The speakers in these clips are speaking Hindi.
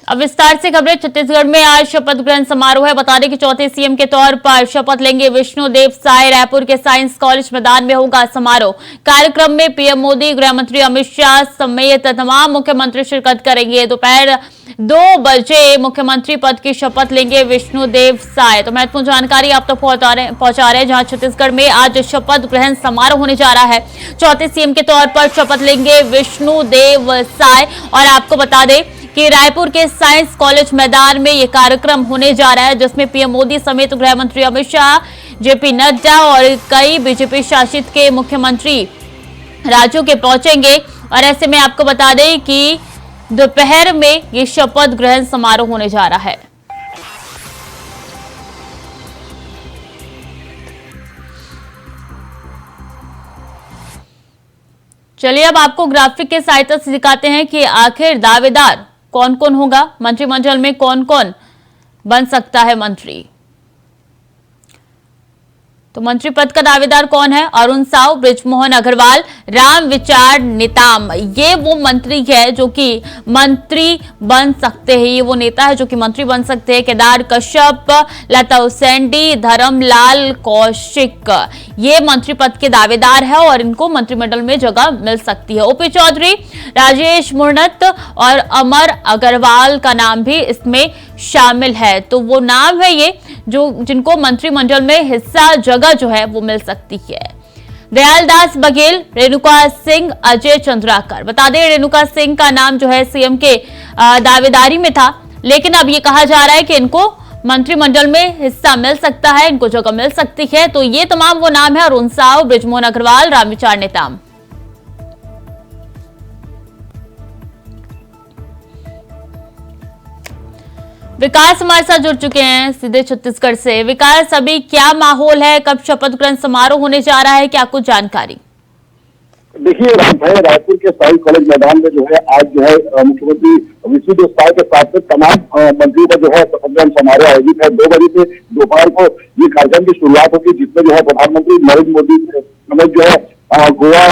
अब विस्तार से खबरें। छत्तीसगढ़ में आज शपथ ग्रहण समारोह है। बता दें कि चौथे सीएम के तौर पर शपथ लेंगे विष्णुदेव साय। रायपुर के साइंस कॉलेज मैदान में होगा समारोह। कार्यक्रम में पीएम मोदी, गृह मंत्री अमित शाह समेत तमाम मुख्यमंत्री शिरकत करेंगे। दोपहर 2 बजे मुख्यमंत्री पद की शपथ लेंगे विष्णुदेव साय। तो महत्वपूर्ण जानकारी आप तक पहुंचा रहे हैं, जहां छत्तीसगढ़ में आज शपथ ग्रहण समारोह होने जा रहा है। चौथे सीएम के तौर पर शपथ लेंगे विष्णुदेव साय। और आपको बता दें कि रायपुर के साइंस कॉलेज मैदान में यह कार्यक्रम होने जा रहा है, जिसमें पीएम मोदी समेत गृह मंत्री अमित शाह, जेपी नड्डा और कई बीजेपी शासित के मुख्यमंत्री राज्यों के पहुंचेंगे। और ऐसे में आपको बता दें कि दोपहर में ये शपथ ग्रहण समारोह होने जा रहा है। चलिए अब आपको ग्राफिक के सहायता से दिखाते हैं कि आखिर दावेदार कौन कौन होगा, मंत्रिमंडल में कौन कौन बन सकता है मंत्री। तो मंत्री पद का दावेदार कौन है? अरुण साव, बृजमोहन अग्रवाल, रामविचार नेताम। ये वो मंत्री है जो कि मंत्री बन सकते हैं। ये वो नेता है जो कि मंत्री बन सकते हैं। केदार कश्यप, लता उसेंडी, धर्मलाल कौशिक ये मंत्री पद के दावेदार है और इनको मंत्रिमंडल में जगह मिल सकती है। ओपी चौधरी, राजेश मुर्नत और अमर अग्रवाल का नाम भी इसमें शामिल है। तो वो नाम है ये जो जिनको मंत्रिमंडल में हिस्सा जगह जो है वो मिल सकती है। दयालदास बघेल, रेणुका सिंह, अजय चंद्राकर। बता दें रेणुका सिंह का नाम जो है सीएम के दावेदारी में था, लेकिन अब ये कहा जा रहा है कि इनको मंत्रिमंडल में हिस्सा मिल सकता है, इनको जगह मिल सकती है। तो ये तमाम वो नाम है, अरुण साव, बृजमोहन अग्रवाल, रामविचार नेताम। विकास हमारे साथ जुड़ चुके हैं सीधे छत्तीसगढ़ से। विकास, अभी क्या माहौल है, कब शपथ ग्रहण समारोह होने जा रहा है, क्या कुछ जानकारी? देखिए रायपुर के साइंस कॉलेज मैदान में जो है आज जो है मुख्यमंत्री विष्णुदेव साय के साथ में तमाम मंत्रियों का जो है शपथ ग्रहण समारोह आयोजित है। 2 बजे से दोपहर को ये कार्यक्रम की शुरुआत होगी, जिसमें जो है प्रधानमंत्री नरेंद्र मोदी समेत जो है गोवा,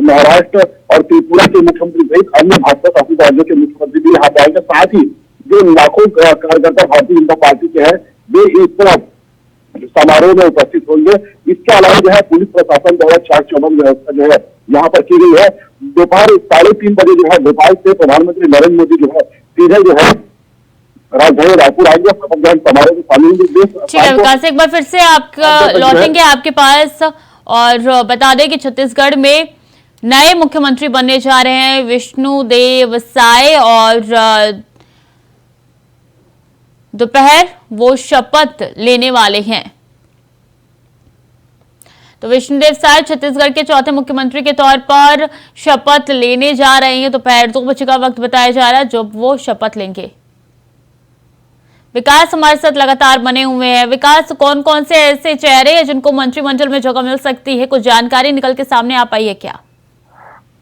महाराष्ट्र और त्रिपुरा के मुख्यमंत्री सहित अन्य भाजपा शासित राज्यों के मुख्यमंत्री भी यहाँ पे आएंगे। साथ ही जो लाखों कार्यकर्ता भारतीय जनता पार्टी के हैं वे इस तरह समारोह में उपस्थित होंगे। इसके अलावा जो है पुलिस प्रशासन द्वारा चाक चौबंद व्यवस्था जो है यहाँ पर की गई है। दोपहर 3:30 बजे जो है भोपाल से प्रधानमंत्री नरेंद्र मोदी जो है सीधे जो है राजधानी रायपुर आएंगे, शपथ ग्रहण समारोह में शामिल होंगे। ठीक है विकास, एक बार फिर से आपका लौटेंगे आपके पास और बता दें कि छत्तीसगढ़ में नए मुख्यमंत्री बनने जा रहे हैं विष्णुदेव साय और दोपहर वो शपथ लेने वाले हैं। तो विष्णुदेव साय छत्तीसगढ़ के चौथे मुख्यमंत्री के तौर पर शपथ लेने जा रहे हैं। दोपहर 2 बजे का वक्त बताया जा रहा है जब वो शपथ लेंगे। विकास हमारे साथ लगातार बने हुए हैं। विकास, कौन कौन से ऐसे चेहरे हैं जिनको मंत्रिमंडल में जगह मिल सकती है, कुछ जानकारी निकल के सामने आ पाई है क्या?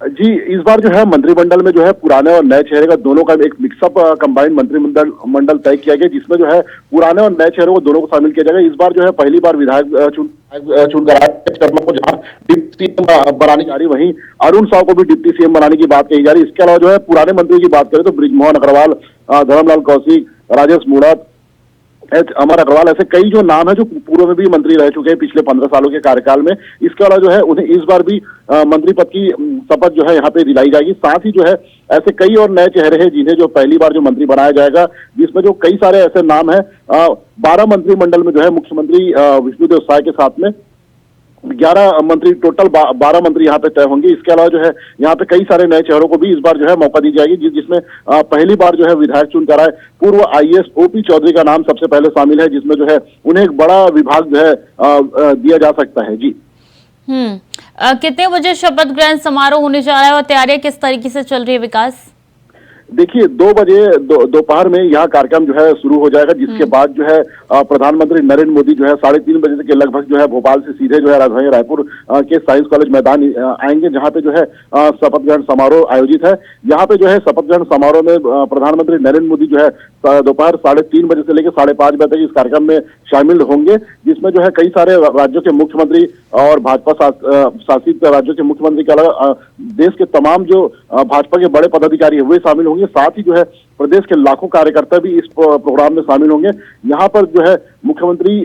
जी, इस बार जो है मंत्रिमंडल में जो है पुराने और नए चेहरे का दोनों का एक मिक्सअप कंबाइंड मंत्रिमंडल तय किया गया, जिसमें जो है पुराने और नए चेहरों को दोनों को शामिल किया जाएगा। इस बार जो है पहली बार विधायक चुनकर शर्मा को जहां डिप्टी सीएम बनाने जा रही, वहीं अरुण साव को भी डिप्टी सीएम बनाने की बात कही जा रही है। इसके अलावा जो है पुराने मंत्रियों की बात करें तो बृजमोहन अग्रवाल, धर्मलाल कौशिक, राजेश मुर्नत, अमर अग्रवाल, ऐसे कई जो नाम है जो पूर्व में भी मंत्री रह चुके हैं पिछले 15 सालों के कार्यकाल में। इसके अलावा जो है उन्हें इस बार भी मंत्री पद की शपथ जो है यहाँ पे दिलाई जाएगी। साथ ही जो है ऐसे कई और नए चेहरे हैं जिन्हें जो पहली बार जो मंत्री बनाया जाएगा, जिसमें जो कई सारे ऐसे नाम है। 12 मंत्रिमंडल में जो है मुख्यमंत्री विष्णुदेव साय के साथ में 11 मंत्री, टोटल 12 मंत्री यहाँ पे तय होंगे। इसके अलावा जो है यहाँ पे कई सारे नए चेहरों को भी इस बार जो है मौका दी जाएगी, जिसमें पहली बार जो है विधायक चुनकर आए पूर्व आईएएस ओपी चौधरी का नाम सबसे पहले शामिल है, जिसमें जो है उन्हें एक बड़ा विभाग जो है दिया जा सकता है। जी, कितने बजे शपथ ग्रहण समारोह होने जा रहा है और तैयारियां किस तरीके से चल रही है विकास? देखिए 2 बजे दोपहर में यह कार्यक्रम जो है शुरू हो जाएगा, जिसके बाद जो है प्रधानमंत्री नरेंद्र मोदी जो है 3:30 बजे के लगभग जो है भोपाल से सीधे जो है राजधानी रायपुर के साइंस कॉलेज मैदान आएंगे, जहां पे जो है शपथ ग्रहण समारोह आयोजित है। यहाँ पे जो है शपथ ग्रहण समारोह में प्रधानमंत्री नरेंद्र मोदी जो है दोपहर 3:30 बजे से लेकर 5:30 बजे तक इस कार्यक्रम में शामिल होंगे, जिसमें जो है कई सारे राज्यों के मुख्यमंत्री और भाजपा शासित राज्यों के मुख्यमंत्री के अलावा देश के तमाम जो भाजपा के बड़े पदाधिकारी है वे शामिल होंगे। साथ ही जो है प्रदेश के लाखों कार्यकर्ता भी इस प्रोग्राम में शामिल होंगे। यहाँ पर जो है मुख्यमंत्री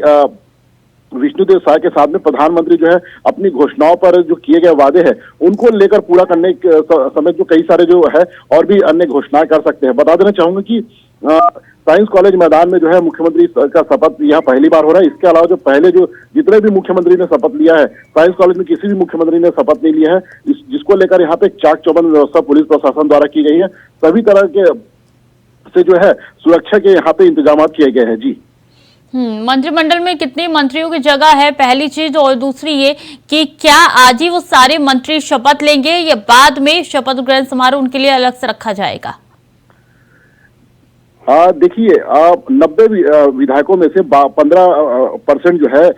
विष्णुदेव साय के साथ में प्रधानमंत्री जो है अपनी घोषणाओं पर जो किए गए वादे हैं उनको लेकर पूरा करने समय जो कई सारे जो है और भी अन्य घोषणाएं कर सकते हैं। बता देना चाहूंगा कि साइंस कॉलेज मैदान में जो है मुख्यमंत्री का शपथ यह पहली बार हो रहा है। इसके अलावा जो पहले जो जितने भी मुख्यमंत्री ने शपथ लिया है, साइंस कॉलेज में किसी भी मुख्यमंत्री ने शपथ नहीं लिया है, जिसको लेकर यहाँ पे चाक चौबंद व्यवस्था पुलिस प्रशासन द्वारा की गई है। सभी तरह के से जो है सुरक्षा के यहाँ पे इंतजाम किए गए हैं। जी मंत्रिमंडल में कितने मंत्रियों की जगह है, पहली चीज, और दूसरी ये कि क्या आज ही वो सारे मंत्री शपथ लेंगे या बाद में शपथ ग्रहण समारोह उनके लिए अलग से रखा जाएगा? देखिए 90 विधायकों में से 15% जो है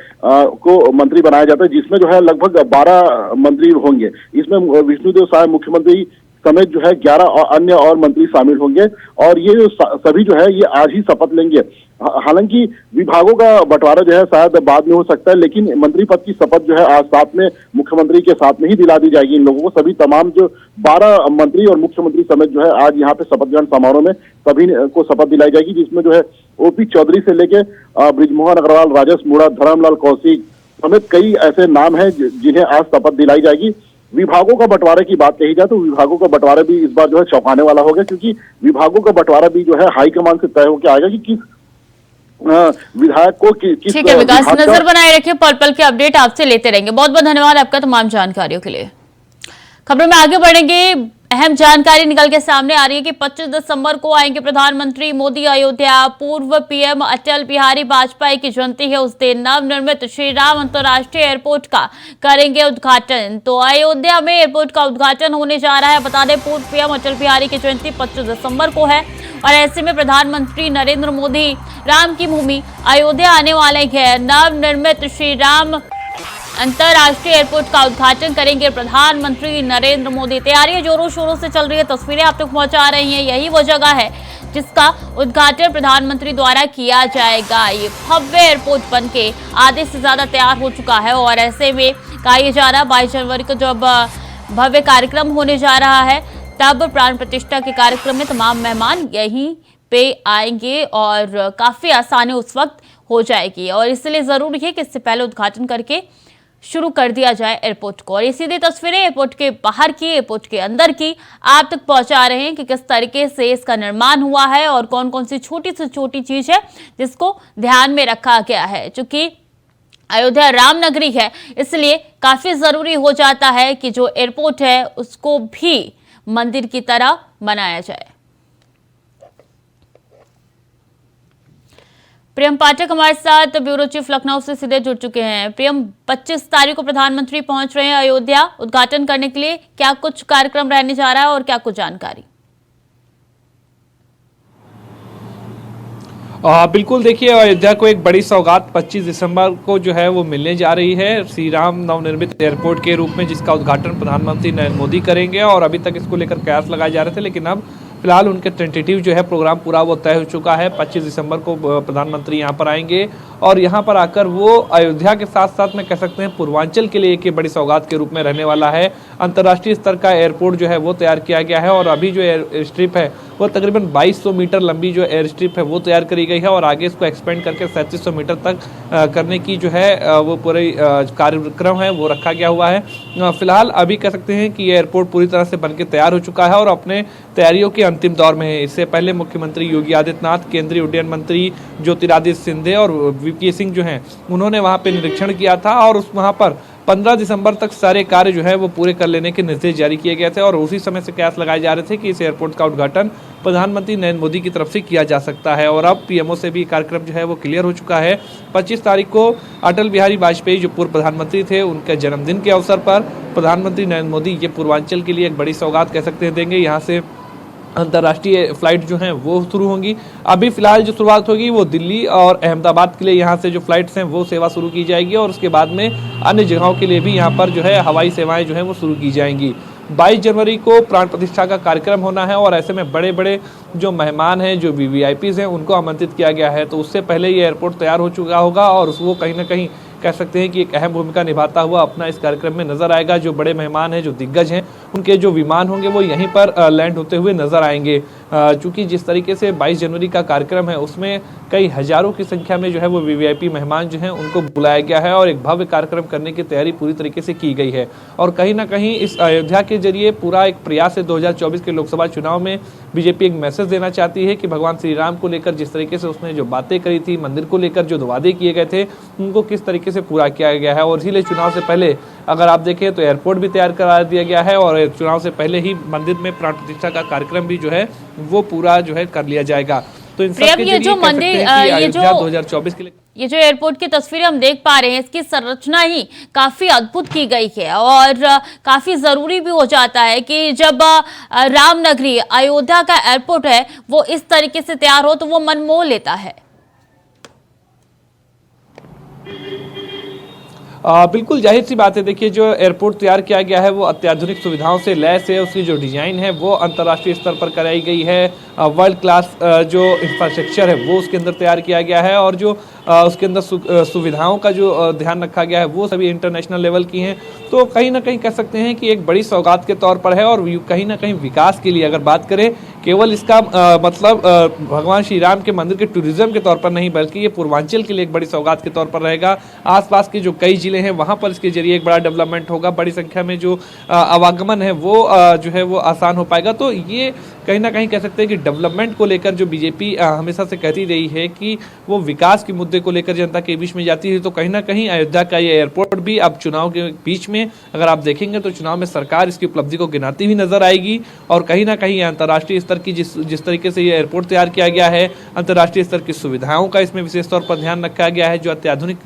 को मंत्री बनाया जाता है, जिसमें जो है लगभग 12 मंत्री होंगे। इसमें विष्णुदेव साय मुख्यमंत्री समेत जो है 11 अन्य और मंत्री शामिल होंगे और ये जो सभी जो है ये आज ही शपथ लेंगे। हालांकि विभागों का बंटवारा जो है शायद बाद में हो सकता है, लेकिन मंत्री पद की शपथ जो है आज साथ में मुख्यमंत्री के साथ में ही दिला दी जाएगी इन लोगों को। सभी तमाम जो 12 मंत्री और मुख्यमंत्री समेत जो है आज यहाँ पे शपथ ग्रहण समारोह में सभी को शपथ दिलाई जाएगी, जिसमें जो है ओपी चौधरी से लेके बृजमोहन अग्रवाल, राजेश मूणा, धर्मलाल कौशिक समेत कई ऐसे नाम हैं जिन्हें आज शपथ दिलाई जाएगी। विभागों का बंटवारे की बात कही जाए तो विभागों का बंटवारा भी इस बार जो है चौंकाने वाला होगा, क्योंकि विभागों का बंटवारा भी जो है हाईकमान से तय होकर आएगा कि किस विधायक को किस। ठीक है विकास, नजर बनाए रखिए, पल पल के अपडेट आपसे लेते रहेंगे। बहुत बहुत धन्यवाद आपका तमाम जानकारियों के लिए। खबरों में आगे बढ़ेंगे। अहम जानकारी निकल के सामने आ रही है कि 25 दिसंबर को आएंगे प्रधानमंत्री मोदी अयोध्या। पूर्व पीएम अटल बिहारी वाजपेयी की जयंती है, उस दिन नवनिर्मित श्री राम अंतर्राष्ट्रीय एयरपोर्ट का करेंगे उद्घाटन। तो अयोध्या में एयरपोर्ट का उद्घाटन होने जा रहा है। बता दें पूर्व पीएम अटल बिहारी की जयंती 25 दिसंबर को है और ऐसे में प्रधानमंत्री नरेंद्र मोदी राम की भूमि अयोध्या आने वाले हैं। नवनिर्मित श्री राम अंतर्राष्ट्रीय एयरपोर्ट का उद्घाटन करेंगे प्रधानमंत्री नरेंद्र मोदी। तैयारियां जोरों शोरों से चल रही है, तस्वीरें आप तक पहुंचा रही हैं। यही वो जगह है जिसका उद्घाटन प्रधानमंत्री द्वारा किया जाएगा। ये भव्य एयरपोर्ट बनके आधे से ज्यादा तैयार हो चुका है और ऐसे में कहा जा रहा है 22 जनवरी को जब भव्य कार्यक्रम होने जा रहा है तब प्राण प्रतिष्ठा के कार्यक्रम में तमाम मेहमान यहीं पे आएंगे और काफी आसानी उस वक्त हो जाएगी और इसलिए जरूरी है कि इससे पहले उद्घाटन करके शुरू कर दिया जाए एयरपोर्ट को। और ये सीधी तस्वीरें एयरपोर्ट के बाहर की, एयरपोर्ट के अंदर की आप तक पहुंचा रहे हैं कि किस तरीके से इसका निर्माण हुआ है और कौन कौन सी छोटी से छोटी चीज है जिसको ध्यान में रखा गया है। चूंकि अयोध्या राम नगरी है इसलिए काफी जरूरी हो जाता है कि जो एयरपोर्ट है उसको भी मंदिर की तरह बनाया जाए। प्रियम पाठक हमारे साथ ब्यूरो चीफ लखनऊ से सीधे जुड़ चुके हैं। प्रियम, 25 तारीख को प्रधानमंत्री पहुंच रहे हैं अयोध्या उद्घाटन करने के लिए, क्या कुछ कार्यक्रम रहने जा रहा है और क्या कुछ जानकारी? बिल्कुल, देखिए अयोध्या को एक बड़ी सौगात 25 दिसंबर को जो है वो मिलने जा रही है श्री राम नवनिर्मित एयरपोर्ट के रूप में, जिसका उद्घाटन प्रधानमंत्री नरेंद्र मोदी करेंगे। और अभी तक इसको लेकर कयास लगाए जा रहे थे, लेकिन अब फिलहाल उनके टेंटेटिव जो है प्रोग्राम पूरा वो तय हो चुका है। 25 दिसंबर को प्रधानमंत्री यहाँ पर आएंगे और यहाँ पर आकर वो अयोध्या के साथ साथ में कह सकते हैं पूर्वांचल के लिए एक बड़ी सौगात के रूप में रहने वाला है। अंतर्राष्ट्रीय स्तर का एयरपोर्ट जो है वो तैयार किया गया है और अभी जो एयर स्ट्रिप है वो तकरीबन 2200 मीटर लंबी जो एयर स्ट्रिप है वो तैयार करी गई है और आगे इसको एक्सपेंड करके 3700 मीटर तक करने की जो है वो पूरी कार्यक्रम है वो रखा गया हुआ है। फिलहाल अभी कह सकते हैं कि ये एयरपोर्ट पूरी तरह से बनके तैयार हो चुका है और अपने तैयारियों के अंतिम दौर में है। इससे पहले मुख्यमंत्री योगी आदित्यनाथ, केंद्रीय उड्डयन मंत्री ज्योतिरादित्य सिंधिया और वीपी सिंह जो हैं उन्होंने वहां पे निरीक्षण किया था और वहां पर 15 दिसंबर तक सारे कार्य जो है वो पूरे कर लेने के निर्देश जारी किए गए थे और उसी समय से कयास लगाए जा रहे थे कि इस एयरपोर्ट का उद्घाटन प्रधानमंत्री नरेंद्र मोदी की तरफ से किया जा सकता है। और अब पीएमओ से भी कार्यक्रम जो है वो क्लियर हो चुका है। 25 तारीख को अटल बिहारी वाजपेयी जो पूर्व प्रधानमंत्री थे उनके जन्मदिन के अवसर पर प्रधानमंत्री नरेंद्र मोदी ये पूर्वांचल के लिए एक बड़ी सौगात कह सकते हैं देंगे। यहाँ से अंतर्राष्ट्रीय फ्लाइट जो हैं वो शुरू होंगी। अभी फिलहाल जो शुरुआत होगी वो दिल्ली और अहमदाबाद के लिए यहाँ से जो फ्लाइट्स हैं वो सेवा शुरू की जाएगी और उसके बाद में अन्य जगहों के लिए भी यहाँ पर जो है हवाई सेवाएं जो हैं वो शुरू की जाएंगी। 22 जनवरी को प्राण प्रतिष्ठा का कार्यक्रम होना है और ऐसे में बड़े बड़े जो मेहमान हैं, जो वीवीआईपीज हैं, उनको आमंत्रित किया गया है। तो उससे पहले ये एयरपोर्ट तैयार हो चुका होगा और वो कहीं ना कहीं कह सकते हैं कि एक अहम भूमिका निभाता हुआ अपना इस कार्यक्रम में नजर आएगा। जो बड़े मेहमान हैं, जो दिग्गज हैं, उनके जो विमान होंगे वो यहीं पर लैंड होते हुए नजर आएंगे। चूंकि जिस तरीके से 22 जनवरी का कार्यक्रम है उसमें कई हजारों की संख्या में जो है वो वीवीआईपी मेहमान जो हैं उनको बुलाया गया है और एक भव्य कार्यक्रम करने की तैयारी पूरी तरीके से की गई है। और कहीं ना कहीं इस अयोध्या के जरिए पूरा एक प्रयास है 2024 के लोकसभा चुनाव में बीजेपी एक मैसेज देना चाहती है कि भगवान श्री राम को लेकर जिस तरीके से उसने जो बातें करी थी, मंदिर को लेकर जो वादे किए गए थे, उनको किस तरीके से पूरा किया गया है। और इसीलिए चुनाव से पहले अगर आप देखें तो एयरपोर्ट भी तैयार करा दिया गया है और चुनाव से पहले ही मंदिर में प्राण प्रतिष्ठा का कार्यक्रम भी जो है वो पूरा जो है कर लिया जाएगा। तो इन सब के ये जो मंदिर, ये जो 2024 के लिए ये जो एयरपोर्ट की तस्वीरें हम देख पा रहे हैं, इसकी संरचना ही काफी अद्भुत की गई है और काफी जरूरी भी हो जाता है कि जब रामनगरी अयोध्या का एयरपोर्ट है वो इस तरीके से तैयार हो तो वो मन मोह लेता है। बिल्कुल जाहिर सी बात है। देखिए, जो एयरपोर्ट तैयार किया गया है वो अत्याधुनिक सुविधाओं से लैस है। उसकी जो डिज़ाइन है वो अंतर्राष्ट्रीय स्तर पर कराई गई है। वर्ल्ड क्लास जो इंफ्रास्ट्रक्चर है वो उसके अंदर तैयार किया गया है और जो उसके अंदर सुविधाओं का जो ध्यान रखा गया है वो सभी इंटरनेशनल लेवल की हैं। तो कहीं ना कहीं कह सकते हैं कि एक बड़ी सौगात के तौर पर है और कहीं ना कहीं विकास के लिए अगर बात करें, केवल इसका मतलब भगवान श्री राम के मंदिर के टूरिज्म के तौर पर नहीं बल्कि ये पूर्वांचल के लिए एक बड़ी सौगात के तौर पर रहेगा। आसपास के जो कई जिले हैं वहां पर इसके जरिए एक बड़ा डेवलपमेंट होगा, बड़ी संख्या में जो आवागमन है वो जो है वो आसान हो पाएगा। तो ये कहीं ना कहीं कह सकते हैं कि डेवलपमेंट को लेकर जो बीजेपी हमेशा से कहती रही है कि वो विकास के मुद्दे को लेकर जनता के बीच में जाती है, तो कहीं ना कहीं अयोध्या का ये एयरपोर्ट भी अब चुनाव के बीच में अगर आप देखेंगे तो चुनाव में सरकार इसकी उपलब्धि को गिनाती हुई नजर आएगी। और कहीं ना कहीं अंतर्राष्ट्रीय स्तर की जिस तरीके से ये एयरपोर्ट तैयार किया गया है, अंतर्राष्ट्रीय स्तर की सुविधाओं का इसमें विशेष तौर पर ध्यान रखा गया है, जो अत्याधुनिक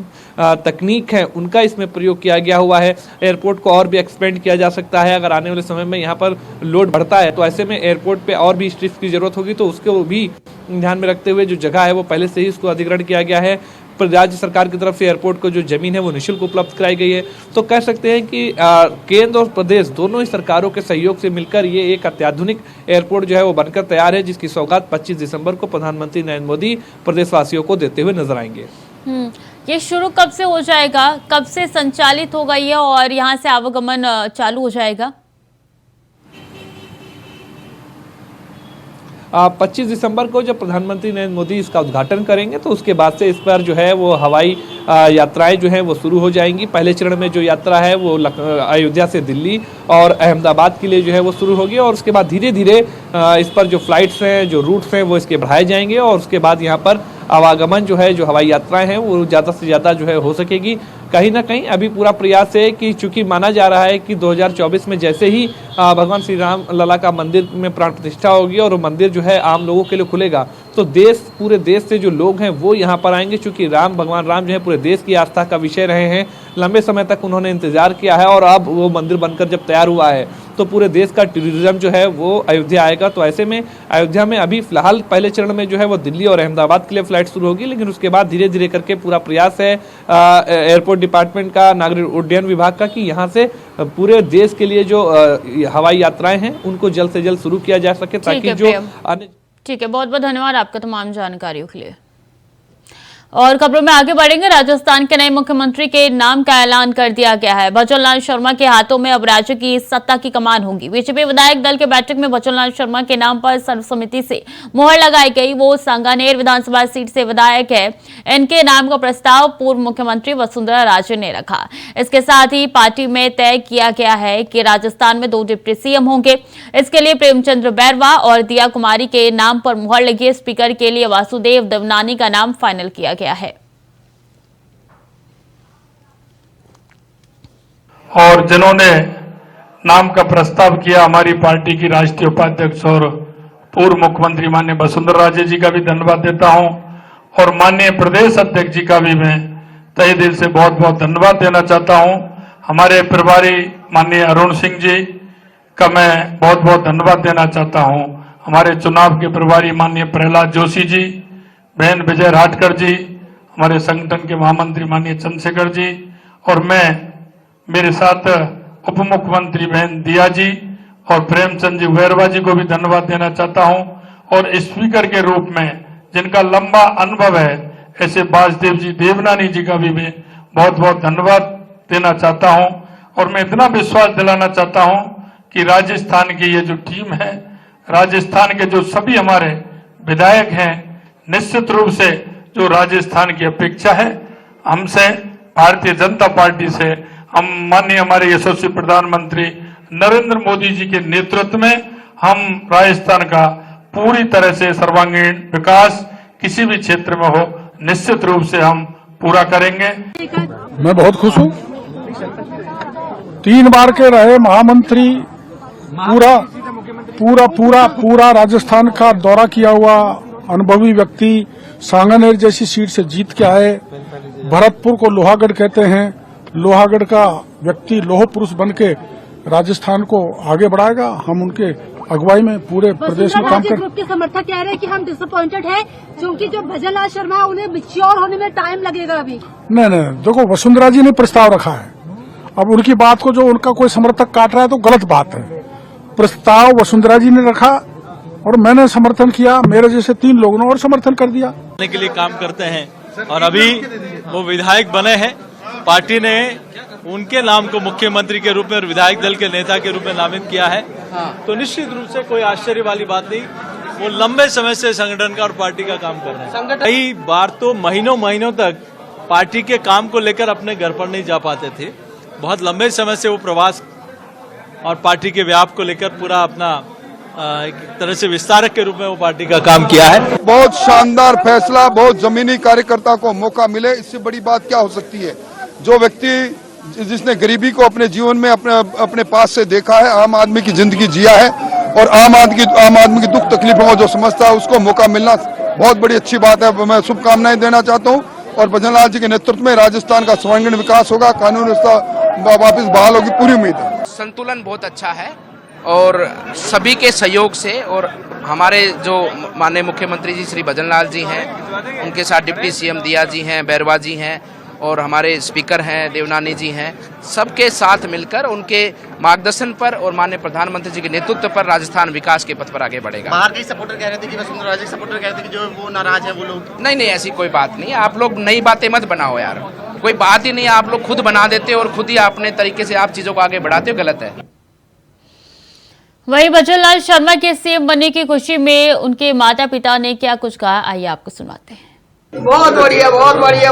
तकनीक है उनका इसमें प्रयोग किया गया हुआ है। एयरपोर्ट को और भी एक्सपेंड किया जा सकता है। अगर आने वाले समय में यहाँ पर लोड बढ़ता है तो ऐसे में एयरपोर्ट पे और भी स्ट्रिप्स की जरूरत होगी, तो उसको भी ध्यान में रखते हुए जो जगह है वो पहले से ही उसको अधिग्रहण किया गया है। पर राज्य सरकार की तरफ से एयरपोर्ट को जो जमीन है वो निःशुल्क उपलब्ध कराई गई है। तो कह सकते हैं कि केंद्र और प्रदेश दोनों ही सरकारों के सहयोग से मिलकर ये एक अत्याधुनिक एयरपोर्ट जो है वो बनकर तैयार है, जिसकी सौगात 25 दिसंबर को प्रधानमंत्री नरेंद्र मोदी प्रदेशवासियों को देते हुए नजर आएंगे। ये शुरू कब से हो जाएगा, कब से संचालित होगा ये और यहाँ से आवागमन चालू हो जाएगा? 25 दिसंबर को जब प्रधानमंत्री नरेंद्र मोदी इसका उद्घाटन करेंगे तो उसके बाद से इस पर जो है वो हवाई यात्राएं जो है वो शुरू हो जाएंगी। पहले चरण में जो यात्रा है वो अयोध्या से दिल्ली और अहमदाबाद के लिए जो है वो शुरू होगी और उसके बाद धीरे धीरे इस पर जो फ्लाइट्स हैं, जो रूट्स हैं वो इसके बढ़ाए जाएंगे और उसके बाद यहाँ पर आवागमन जो है, जो हवाई यात्राएं हैं वो ज़्यादा से ज़्यादा जो है हो सकेगी। कहीं ना कहीं अभी पूरा प्रयास है कि चूंकि माना जा रहा है कि 2024 में जैसे ही भगवान श्री राम लला का मंदिर में प्राण प्रतिष्ठा होगी और वो मंदिर जो है आम लोगों के लिए खुलेगा तो पूरे देश से जो लोग हैं वो यहाँ पर आएंगे। चूंकि भगवान राम जो है पूरे देश की आस्था का विषय रहे हैं, लंबे समय तक उन्होंने इंतजार किया है और अब वो मंदिर बनकर जब तैयार हुआ है तो पूरे देश का टूरिज्म जो है वो अयोध्या आएगा। तो ऐसे में अयोध्या में अभी फिलहाल पहले चरण में जो है वो दिल्ली और अहमदाबाद के लिए फ्लाइट शुरू होगी, लेकिन उसके बाद धीरे धीरे करके पूरा प्रयास है एयरपोर्ट डिपार्टमेंट का, नागरिक उड्डयन विभाग का, कि यहाँ से पूरे देश के लिए जो हवाई यात्राएं हैं उनको जल्द से जल्द शुरू किया जा सके ताकि जो ठीक है। बहुत बहुत धन्यवाद आपका तमाम जानकारियों के लिए। और खबरों में आगे बढ़ेंगे। राजस्थान के नए मुख्यमंत्री के नाम का ऐलान कर दिया गया है। भजन लाल शर्मा के हाथों में अब राज्य की सत्ता की कमान होगी। बीजेपी विधायक दल के बैठक में भजन लाल शर्मा के नाम पर सर्वसम्मति से मुहर लगाई गई। वो सांगानेर विधानसभा सीट से विधायक है। इनके नाम का प्रस्ताव पूर्व मुख्यमंत्री वसुंधरा राजे ने रखा। इसके साथ ही पार्टी में तय किया गया है कि राजस्थान में 2 डिप्टी सीएम होंगे। इसके लिए प्रेमचंद्र बैरवा और दिया कुमारी के नाम पर मुहर लगी। स्पीकर के लिए वासुदेव देवनानी का नाम फाइनल किया गया है। और जिन्होंने नाम का प्रस्ताव किया, हमारी पार्टी की राष्ट्रीय उपाध्यक्ष और पूर्व मुख्यमंत्री माननीय वसुंधरा राजे जी का भी धन्यवाद देता हूं और माननीय प्रदेश अध्यक्ष जी का भी मैं तहे दिल से बहुत बहुत धन्यवाद देना चाहता हूं। हमारे प्रभारी माननीय अरुण सिंह जी का मैं बहुत बहुत धन्यवाद देना चाहता हूं। हमारे चुनाव के प्रभारी माननीय प्रहलाद जोशी जी, बहन विजय राठकर जी, हमारे संगठन के महामंत्री माननीय चंद्रशेखर जी और मैं, मेरे साथ उप मुख्यमंत्री बहन दिया जी और प्रेमचंद जी वैरवा जी को भी धन्यवाद देना चाहता हूं। और स्पीकर के रूप में जिनका लंबा अनुभव है ऐसे वासुदेव जी देवनानी जी का भी मैं बहुत बहुत धन्यवाद देना चाहता हूं। और मैं इतना विश्वास दिलाना चाहता हूं कि राजस्थान की ये जो टीम है, राजस्थान के जो सभी हमारे विधायक हैं, निश्चित रूप से जो राजस्थान की अपेक्षा है हमसे, भारतीय जनता पार्टी से, हम माननीय हमारे यशस्वी प्रधानमंत्री नरेंद्र मोदी जी के नेतृत्व में हम राजस्थान का पूरी तरह से सर्वांगीण विकास किसी भी क्षेत्र में हो निश्चित रूप से हम पूरा करेंगे। मैं बहुत खुश हूँ। 3 बार के रहे महामंत्री, पूरा राजस्थान का दौरा किया हुआ अनुभवी व्यक्ति, सांगानेर जैसी सीट से जीत के आए। भरतपुर को लोहागढ़ कहते हैं, लोहागढ़ का व्यक्ति लोह पुरुष बन के राजस्थान को आगे बढ़ाएगा। हम उनके अगुवाई में पूरे प्रदेश में काम कर। ग्रुप के समर्थक कह रहे हैं कि हम डिसअपॉइंटेड हैं क्योंकि जो भजनलाल शर्मा उन्हें मैच्योर होने में टाइम लगेगा अभी। नहीं, देखो वसुंधरा जी ने प्रस्ताव रखा है। अब उनकी बात को जो उनका कोई समर्थक काट रहा है तो गलत बात है। प्रस्ताव वसुंधरा जी ने रखा और मैंने समर्थन किया, मेरे जैसे 3 लोगों ने और समर्थन कर दिया। के लिए काम करते हैं और अभी वो विधायक बने हैं। पार्टी ने उनके नाम को मुख्यमंत्री के रूप में और विधायक दल के नेता के रूप में नामित किया है। तो निश्चित रूप से कोई आश्चर्य वाली बात नहीं। वो लंबे समय से संगठन का और पार्टी का काम कर रहे हैं। कई बार तो महीनों तक पार्टी के काम को लेकर अपने घर पर नहीं जा पाते थे। बहुत लंबे समय से वो प्रवास और पार्टी के व्याप को लेकर पूरा अपना एक तरह से विस्तारक के रूप में वो पार्टी का काम किया है। बहुत शानदार फैसला, बहुत जमीनी कार्यकर्ता को मौका मिले, इससे बड़ी बात क्या हो सकती है। जो व्यक्ति जिसने गरीबी को अपने जीवन में अपने पास से देखा है, आम आदमी की जिंदगी जिया है और आम आदमी की दुख तकलीफों को जो समझता है उसको मौका मिलना बहुत बड़ी अच्छी बात है। मैं शुभकामनाएं देना चाहता हूं और भजनलाल जी के नेतृत्व में राजस्थान का सर्वांगीण विकास होगा, कानून व्यवस्था वापस बहाल होगी, पूरी उम्मीद है। संतुलन बहुत अच्छा है और सभी के सहयोग से, और हमारे जो माननीय मुख्यमंत्री जी श्री भजनलाल जी हैं, उनके साथ डिप्टी सीएम दिया जी हैं, बैरवा जी हैं और हमारे स्पीकर हैं देवनानी जी हैं, सबके साथ मिलकर उनके मार्गदर्शन पर और माननीय प्रधानमंत्री जी के नेतृत्व पर राजस्थान विकास के पथ पर आगे बढ़ेगा। बाहर के सपोर्टर कह रहे थे कि वसुंधरा राजे सपोर्टर कह रहे थे कि जो वो नाराज है वो लोग। नहीं, ऐसी कोई बात नहीं। आप लोग नई बातें मत बनाओ यार, कोई बात ही नहीं। आप लोग खुद बना देते हो और खुद ही अपने तरीके से आप चीजों को आगे बढ़ाते हो, गलत है। वहीं भजनलाल शर्मा के सीएम बनने की खुशी में उनके माता पिता ने क्या कुछ कहा, आइए आपको सुनाते हैं। बहुत बढ़िया,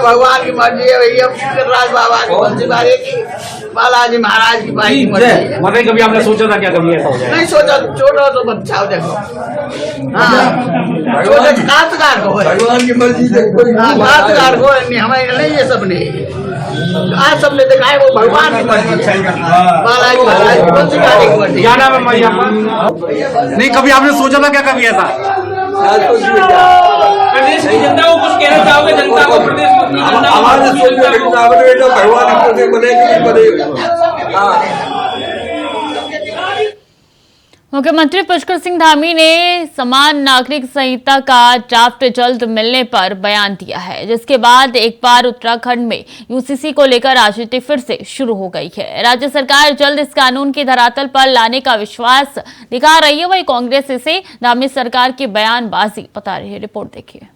भगवान की मर्जी है भैया। राज बाबा की बंसी बारे की, बालाजी महाराज की भाई की मर्जी है। मतलब कभी आपने सोचा था क्या कभी ऐसा हो जाए? नहीं सोचा, छोटा तो बच्चा हो देखो। हाँ, काश्तकार को भगवान की मर्जी से, काश्तकार को हमारे नहीं, ये सब नहीं। आज सबने देखा है वो भगवान की मर्जी है, बालाजी महाराज की बंसी बारे की मर्जी। क्या नाम है मैया? नहीं, कभी आपने सोचा था क्या कभी ऐसा? प्रदेश की जनता को कुछ कहना चाहोगे? जनता को, प्रदेश मुख्यमंत्री पुष्कर सिंह धामी ने समान नागरिक संहिता का ड्राफ्ट जल्द मिलने पर बयान दिया है, जिसके बाद एक बार उत्तराखंड में यूसीसी को लेकर राजनीति फिर से शुरू हो गई है। राज्य सरकार जल्द इस कानून की धरातल पर लाने का विश्वास दिखा रही है। वही कांग्रेस इसे धामी सरकार की बयानबाजी बता रही है। रिपोर्ट देखिए।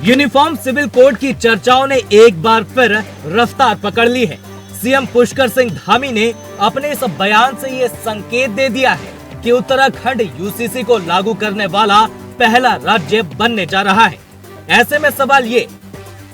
यूनिफॉर्म सिविल कोड की चर्चाओं ने एक बार फिर रफ्तार पकड़ ली है। सीएम पुष्कर सिंह धामी ने अपने इस बयान से ये संकेत दे दिया है कि उत्तराखंड यूसीसी को लागू करने वाला पहला राज्य बनने जा रहा है। ऐसे में सवाल ये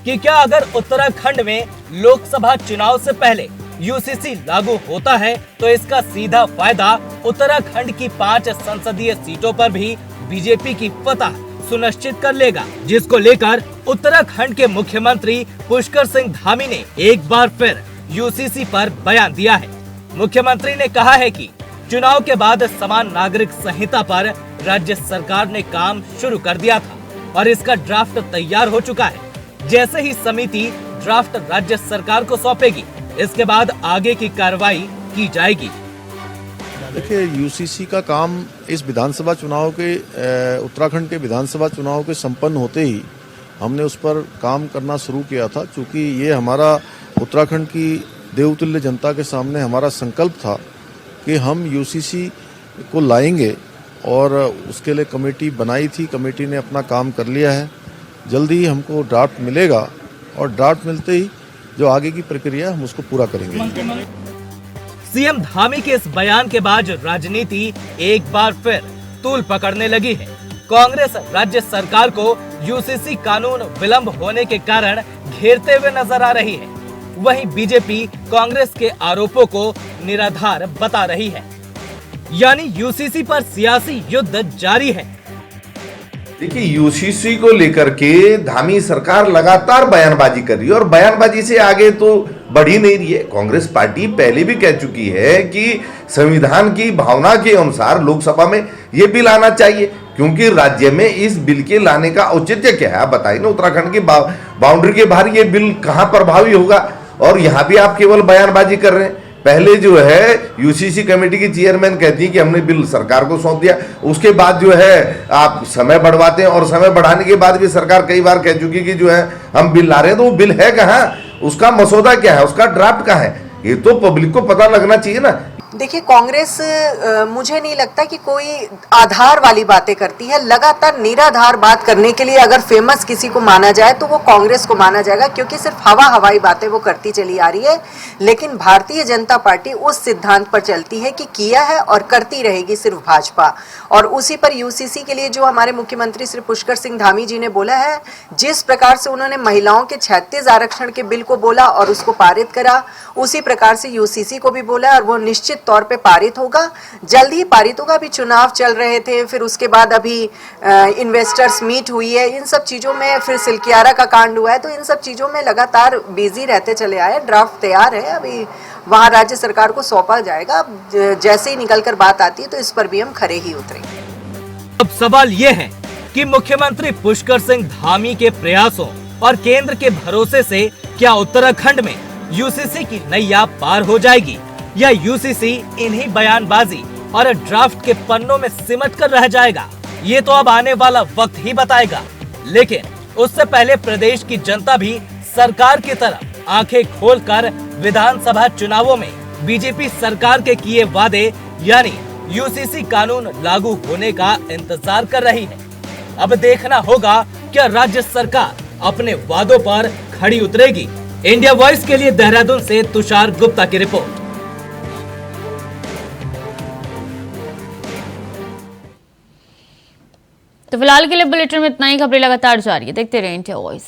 कि क्या अगर उत्तराखंड में लोकसभा चुनाव से पहले यूसीसी लागू होता है तो इसका सीधा फायदा उत्तराखंड की 5 संसदीय सीटों पर भी बीजेपी की फतह सुनिश्चित कर लेगा, जिसको लेकर उत्तराखंड के मुख्यमंत्री पुष्कर सिंह धामी ने एक बार फिर यूसीसी पर बयान दिया है। मुख्यमंत्री ने कहा है कि चुनाव के बाद समान नागरिक संहिता पर राज्य सरकार ने काम शुरू कर दिया था और इसका ड्राफ्ट तैयार हो चुका है। जैसे ही समिति ड्राफ्ट राज्य सरकार को सौंपेगी, इसके बाद आगे की कार्रवाई की जाएगी। देखिए, यूसीसी का काम इस विधानसभा चुनाव के उत्तराखंड के विधानसभा चुनाव के संपन्न होते ही हमने उस पर काम करना शुरू किया था, क्योंकि ये हमारा उत्तराखंड की देवतुल्य जनता के सामने हमारा संकल्प था कि हम यूसीसी को लाएंगे और उसके लिए कमेटी बनाई थी। कमेटी ने अपना काम कर लिया है। जल्दी ही हमको ड्राफ्ट मिलेगा और ड्राफ्ट मिलते ही जो आगे की प्रक्रिया हम उसको पूरा करेंगे। सीएम धामी के इस बयान के बाद राजनीति एक बार फिर तूल पकड़ने लगी है। कांग्रेस राज्य सरकार को यूसीसी कानून विलंब होने के कारण घेरते हुए नजर आ रही है। वहीं बीजेपी कांग्रेस के आरोपों को निराधार बता रही है, यानी यूसीसी पर सियासी युद्ध जारी है। देखिए, यूसीसी को लेकर के धामी सरकार लगातार बयानबाजी कर रही है और बयानबाजी से आगे तो बढ़ ही नहीं रही है। कांग्रेस पार्टी पहले भी कह चुकी है कि संविधान की भावना के अनुसार लोकसभा में ये बिल आना चाहिए, क्योंकि राज्य में इस बिल के लाने का औचित्य क्या है? आप बताइए ना, उत्तराखंड की बाउंड्री के बाहर ये बिल कहां प्रभावी होगा? और यहां भी आप केवल बयानबाजी कर रहे हैं। पहले जो है यूसीसी कमेटी की चेयरमैन कहती है कि हमने बिल सरकार को सौंप दिया, उसके बाद जो है आप समय बढ़वाते हैं और समय बढ़ाने के बाद भी सरकार कई बार कह चुकी कि जो है हम बिल ला रहे हैं, तो वो बिल है कहाँ? उसका मसौदा क्या है? उसका ड्राफ्ट कहाँ है? ये तो पब्लिक को पता लगना चाहिए ना। देखिए, कांग्रेस मुझे नहीं लगता कि कोई आधार वाली बातें करती है। लगातार निराधार बात करने के लिए अगर फेमस किसी को माना जाए तो वो कांग्रेस को माना जाएगा, क्योंकि सिर्फ हवाई बातें वो करती चली आ रही है। लेकिन भारतीय जनता पार्टी उस सिद्धांत पर चलती है कि किया है और करती रहेगी सिर्फ भाजपा। और उसी पर यूसीसी के लिए जो हमारे मुख्यमंत्री श्री पुष्कर सिंह धामी जी ने बोला है, जिस प्रकार से उन्होंने महिलाओं के 36 आरक्षण के बिल को बोला और उसको पारित करा, उसी प्रकार से यूसीसी को भी बोला और वो निश्चित तौर पे पारित होगा। जल्द ही पारित होगा। अभी चुनाव चल रहे थे, फिर उसके बाद अभी इन्वेस्टर्स मीट हुई है, इन सब चीजों में फिर सिल्कियारा का कांड हुआ है, तो इन सब चीजों में लगातार बिजी रहते चले आए। ड्राफ्ट तैयार है, अभी वहां राज्य सरकार को सौंपा जाएगा। जैसे ही निकल कर बात आती है तो इस पर भी हम खरे ही उतरेंगे। अब सवाल ये है कि मुख्यमंत्री पुष्कर सिंह धामी के प्रयासों और केंद्र के भरोसे से क्या उत्तराखंड में यूसीसी की नैया पार हो जाएगी, या यूसीसी इन्हीं बयानबाजी और ड्राफ्ट के पन्नों में सिमट कर रह जाएगा? ये तो अब आने वाला वक्त ही बताएगा। लेकिन उससे पहले प्रदेश की जनता भी सरकार की तरफ आंखें खोलकर विधानसभा चुनावों में बीजेपी सरकार के किए वादे यानी यूसीसी कानून लागू होने का इंतजार कर रही है। अब देखना होगा क्या राज्य सरकार अपने वादों पर खड़ी उतरेगी। इंडिया वॉइस के लिए देहरादून से तुषार गुप्ता की रिपोर्ट। तो फिलहाल के लिए बुलेटिन में इतना ही। खबरें लगातार जारी है, देखते रहिए इंडिया वॉइस।